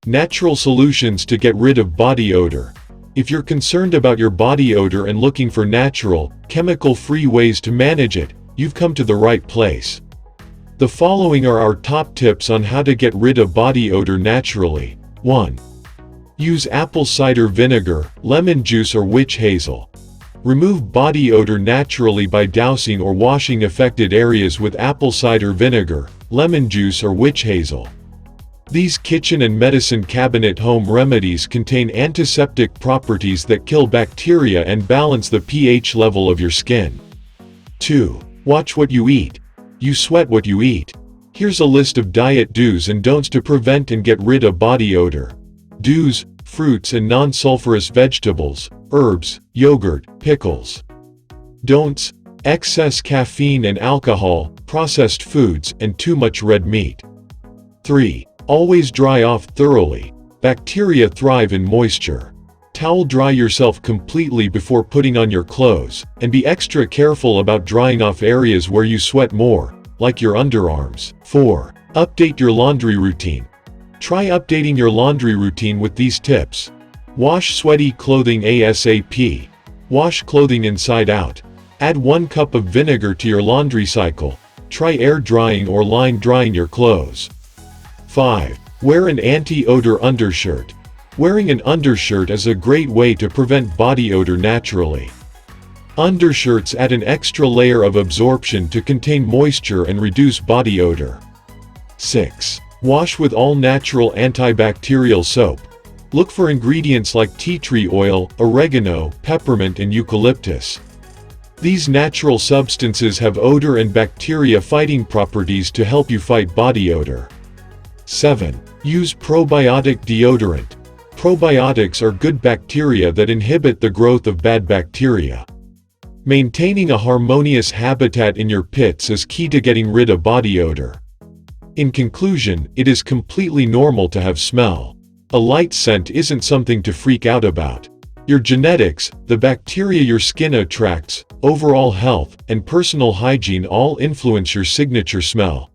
Natural solutions to get rid of body odor. If you're concerned about your body odor and looking for natural, chemical-free ways to manage it, you've come to the right place. The following are our top tips on how to get rid of body odor naturally. 1. Use apple cider vinegar, lemon juice or witch hazel. Remove body odor naturally by dousing or washing affected areas with apple cider vinegar, lemon juice or witch hazel. These kitchen and medicine cabinet home remedies contain antiseptic properties that kill bacteria and balance the pH level of your skin. 2. Watch what you eat. You sweat what you eat. Here's a list of diet do's and don'ts to prevent and get rid of body odor. Do's: fruits and non-sulfurous vegetables, herbs, yogurt, pickles. Don'ts: excess caffeine and alcohol, processed foods, and too much red meat. 3. Always dry off thoroughly. Bacteria thrive in moisture. Towel dry yourself completely before putting on your clothes, and be extra careful about drying off areas where you sweat more, like your underarms. 4. Update your laundry routine. Try updating your laundry routine with these tips. Wash sweaty clothing ASAP. Wash clothing inside out. Add 1 cup of vinegar to your laundry cycle. Try air drying or line drying your clothes. 5. Wear an anti-odor undershirt. Wearing an undershirt is a great way to prevent body odor naturally. Undershirts add an extra layer of absorption to contain moisture and reduce body odor. 6. Wash with all-natural antibacterial soap. Look for ingredients like tea tree oil, oregano, peppermint and eucalyptus. These natural substances have odor and bacteria-fighting properties to help you fight body odor. 7. Use probiotic deodorant. Probiotics are good bacteria that inhibit the growth of bad bacteria. Maintaining a harmonious habitat in your pits is key to getting rid of body odor. In conclusion, it is completely normal to have smell. A light scent isn't something to freak out about. Your genetics, the bacteria your skin attracts, overall health, and personal hygiene all influence your signature smell.